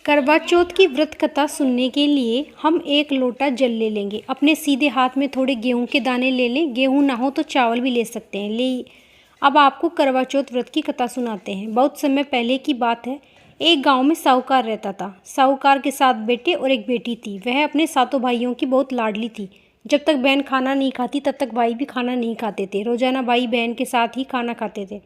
करवा चौथ की व्रत कथा सुनने के लिए हम एक लोटा जल ले लेंगे। अपने सीधे हाथ में थोड़े गेहूं के दाने ले लें। गेहूं ना हो तो चावल भी ले सकते हैं। अब आपको करवा चौथ व्रत की कथा सुनाते हैं। बहुत समय पहले की बात है। एक गांव में साहूकार रहता था। साहूकार के 7 बेटे और एक बेटी थी। वह अपने सातों भाइयों की बहुत लाडली थी। जब तक बहन खाना नहीं खाती तब तक भाई भी खाना नहीं खाते थे। रोजाना भाई बहन के साथ ही खाना खाते थे।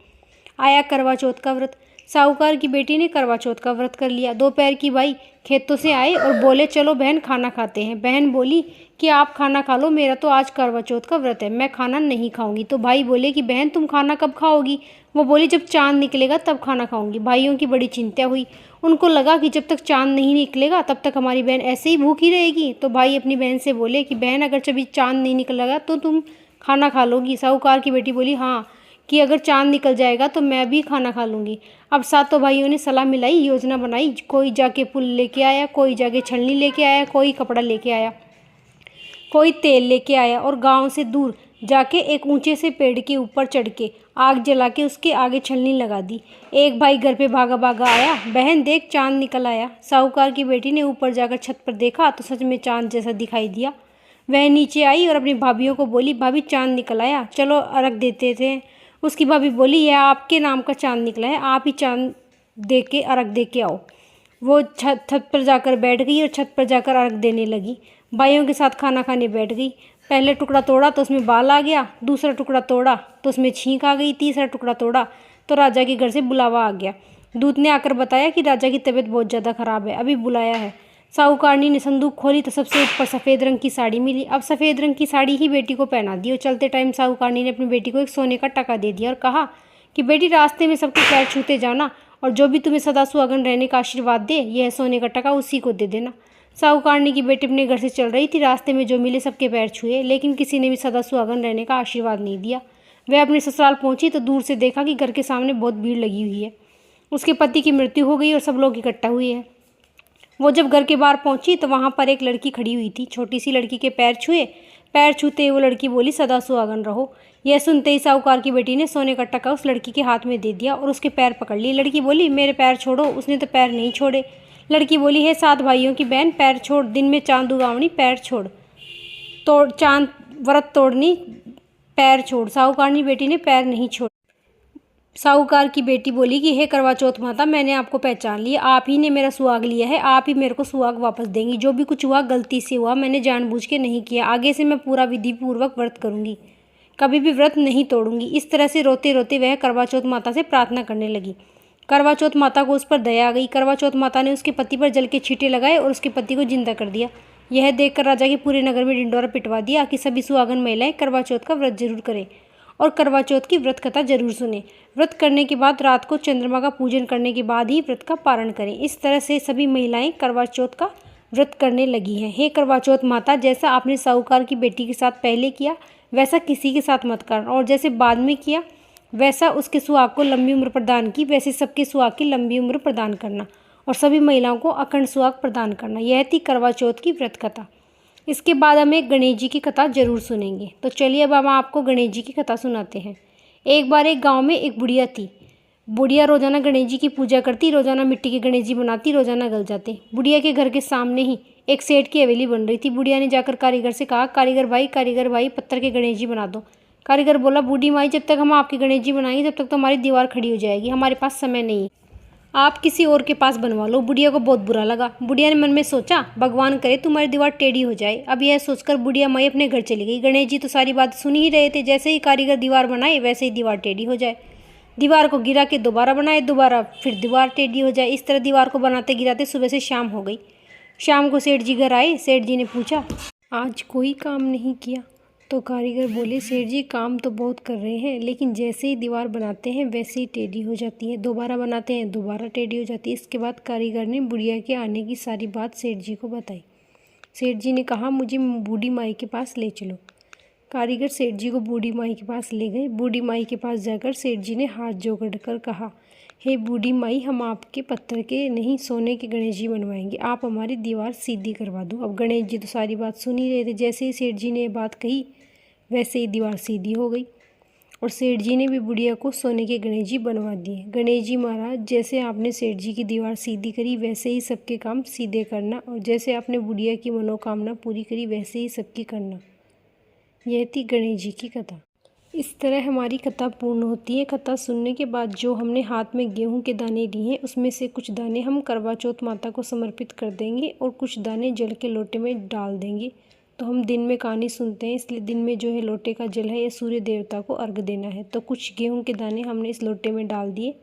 आया करवा चौथ का व्रत। साहूकार की बेटी ने करवा चौथ का व्रत कर लिया। दोपहर की भाई खेतों से आए और बोले, चलो बहन खाना खाते हैं। बहन बोली कि आप खाना खा लो, मेरा तो आज करवा चौथ का व्रत है, मैं खाना नहीं खाऊंगी। तो भाई बोले कि बहन तुम खाना कब खाओगी? वो बोली, जब चांद निकलेगा तब खाना खाऊंगी। भाइयों की बड़ी चिंता हुई। उनको लगा कि जब तक चांद नहीं निकलेगा तब तक हमारी बहन ऐसे ही भूखी रहेगी। तो भाई अपनी बहन से बोले कि बहन अगर कभी चांद नहीं निकलेगा तो तुम खाना खा लोगी? साहूकार की बेटी बोली, हाँ, कि अगर चांद निकल जाएगा तो मैं भी खाना खा लूँगी। अब सातों भाइयों ने सलाह मिलाई, योजना बनाई। कोई जाके पुल लेके आया, कोई जाके छलनी लेके आया, कोई कपड़ा लेके आया, कोई तेल लेके आया और गांव से दूर जाके एक ऊंचे से पेड़ के ऊपर चढ़ के आग जला के उसके आगे छलनी लगा दी। एक भाई घर पे भागा भागा आया, बहन देख चांद निकल आया। साहूकार की बेटी ने ऊपर जाकर छत पर देखा तो सच में चांद जैसा दिखाई दिया। वह नीचे आई और अपनी भाभीियों को बोली, भाभी चांद निकल आया, चलो अर्घ देते थे। उसकी भाभी बोली, यह आपके नाम का चांद निकला है, आप ही चांद दे के अर्घ दे के आओ। वो छत पर जाकर बैठ गई और छत पर जाकर अर्घ देने लगी। भाइयों के साथ खाना खाने बैठ गई। पहले टुकड़ा तोड़ा तो उसमें बाल आ गया, दूसरा टुकड़ा तोड़ा तो उसमें छींक आ गई, तीसरा टुकड़ा तोड़ा तो राजा के घर से बुलावा आ गया। दूत ने आकर बताया कि राजा की तबीयत बहुत ज़्यादा खराब है, अभी बुलाया है। साहूकारनी ने संदूक खोली तो सबसे ऊपर सफ़ेद रंग की साड़ी मिली। अब सफ़ेद रंग की साड़ी ही बेटी को पहना दी और चलते टाइम साहूकारनी ने अपनी बेटी को एक सोने का टका दे दिया और कहा कि बेटी रास्ते में सबके पैर छूते जाना और जो भी तुम्हें सदा सुहागन रहने का आशीर्वाद दे, यह सोने का टका उसी को दे देना। साहूकारनी की बेटी अपने घर से चल रही थी। रास्ते में जो मिले सबके पैर छुए, लेकिन किसी ने भी सदा सुहागन रहने का आशीर्वाद नहीं दिया। वह अपने ससुराल पहुंची तो दूर से देखा कि घर के सामने बहुत भीड़ लगी हुई है। उसके पति की मृत्यु हो गई और सब लोग इकट्ठा हुए हैं। वो जब घर के बाहर पहुंची तो वहां पर एक लड़की खड़ी हुई थी। छोटी सी लड़की के पैर छुए। पैर छूते ही वो लड़की बोली, सदा सुहागन रहो। यह सुनते ही साहूकार की बेटी ने सोने का टका उस लड़की के हाथ में दे दिया और उसके पैर पकड़ लिए। लड़की बोली, मेरे पैर छोड़ो। उसने तो पैर नहीं छोड़े। लड़की बोली, है 7 भाइयों की बहन, पैर छोड़। दिन में चांद उगावनी, पैर छोड़। तोड़ चांद व्रत तोड़नी, पैर छोड़। साहूकारनी बेटी ने पैर नहीं छोड़े। साहूकार की बेटी बोली कि हे करवा चौथ माता, मैंने आपको पहचान लिया, आप ही ने मेरा सुहाग लिया है, आप ही मेरे को सुहाग वापस देंगी। जो भी कुछ हुआ गलती से हुआ, मैंने जानबूझ के नहीं किया। आगे से मैं पूरा विधि पूर्वक व्रत करूंगी, कभी भी व्रत नहीं तोड़ूंगी। इस तरह से रोते रोते वह करवा चौथ माता से प्रार्थना करने लगी। करवा चौथ माता को उस पर दया आ गई। करवा चौथ माता ने उसके पति पर जल के छींटे लगाए और उसके पति को जिंदा कर दिया। यह देखकर राजा के पूरे नगर में ढिंढोरा पिटवा दिया कि सभी सुहागन महिलाएं करवा चौथ का व्रत जरूर करें और करवा चौथ की व्रत कथा जरूर सुने। व्रत करने के बाद रात को चंद्रमा का पूजन करने के बाद ही व्रत का पारण करें। इस तरह से सभी महिलाएं करवा चौथ का व्रत करने लगी हैं। हे करवा चौथ माता, जैसा आपने साहूकार की बेटी के साथ पहले किया वैसा किसी के साथ मत करना, और जैसे बाद में किया वैसा उसके सुहाग को लंबी उम्र प्रदान की, वैसे सबके सुहाग की लंबी उम्र प्रदान करना और सभी महिलाओं को अखंड सुहाग प्रदान करना। यह थी करवा चौथ की व्रत कथा। इसके बाद हम एक गणेश जी की कथा जरूर सुनेंगे। तो चलिए अब हम आपको गणेश जी की कथा सुनाते हैं। एक बार एक गांव में एक बुढ़िया थी। बुढ़िया रोजाना गणेश जी की पूजा करती, रोजाना मिट्टी के गणेश जी बनाती, रोजाना गल जाते। बुढ़िया के घर के सामने ही एक सेठ की हवेली बन रही थी। बुढ़िया ने जाकर कारीगर से कहा, कारीगर भाई पत्थर के गणेश जी बना दो। कारीगर बोला, बूढ़ी माई, जब तक हम आपके गणेश जी बनाएंगे तब तक तो हमारी दीवार खड़ी हो जाएगी, हमारे पास समय नहीं है, आप किसी और के पास बनवा लो। बुढ़िया को बहुत बुरा लगा। बुढ़िया ने मन में सोचा, भगवान करे तुम्हारी दीवार टेढ़ी हो जाए। अब यह सोचकर बुढ़िया माई अपने घर चली गई। गणेश जी तो सारी बात सुन ही रहे थे। जैसे ही कारीगर दीवार बनाए वैसे ही दीवार टेढ़ी हो जाए। दीवार को गिरा के दोबारा बनाए, दोबारा फिर दीवार टेढ़ी हो जाए। इस तरह दीवार को बनाते गिराते सुबह से शाम हो गई। शाम को सेठ जी घर आए। सेठ जी ने पूछा, आज कोई काम नहीं किया? तो कारीगर बोले, सेठ जी काम तो बहुत कर रहे हैं, लेकिन जैसे ही दीवार बनाते हैं वैसे ही टेढ़ी हो जाती है, दोबारा बनाते हैं दोबारा टेढ़ी हो जाती है। इसके बाद कारीगर ने बुढ़िया के आने की सारी बात सेठ जी को बताई। सेठ जी ने कहा, मुझे बूढ़ी माई के पास ले चलो। कारीगर सेठ जी को बूढ़ी माई के पास ले गए। बूढ़ी माई के पास जाकर सेठ जी ने हाथ जोड़ कर कहा, हे बूढ़ी माई, हम आपके पत्थर के नहीं सोने के गणेश जी बनवाएंगे, आप हमारी दीवार सीधी करवा दो। अब गणेश जी तो सारी बात सुन ही रहे थे। जैसे ही सेठ जी ने ये बात कही वैसे ही दीवार सीधी हो गई और सेठ जी ने भी बुढ़िया को सोने के गणेश जी बनवा दिए। गणेश जी महाराज, जैसे आपने सेठ जी की दीवार सीधी करी वैसे ही सबके काम सीधे करना, और जैसे आपने बुढ़िया की मनोकामना पूरी करी वैसे ही सबकी करना। यह थी गणेश जी की कथा। इस तरह हमारी कथा पूर्ण होती है। कथा सुनने के बाद जो हमने हाथ में गेहूं के दाने लिए हैं उसमें से कुछ दाने हम करवा चौथ माता को समर्पित कर देंगे और कुछ दाने जल के लोटे में डाल देंगे। तो हम दिन में कहानी सुनते हैं, इसलिए दिन में जो है लोटे का जल है या सूर्य देवता को अर्घ देना है। तो कुछ गेहूं के दाने हमने इस लोटे में डाल दिए।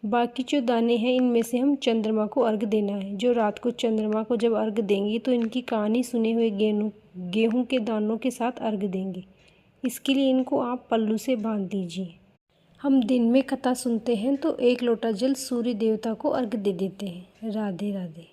बाकी जो दाने हैं इनमें से हम चंद्रमा को अर्घ देना है। जो रात को चंद्रमा को जब अर्घ देंगे तो इनकी कहानी सुने हुए गेहूं के दानों के साथ अर्घ देंगे। इसके लिए इनको आप पल्लू से बांध दीजिए। हम दिन में कथा सुनते हैं तो 1 लोटा जल सूर्य देवता को अर्घ दे देते हैं। राधे राधे।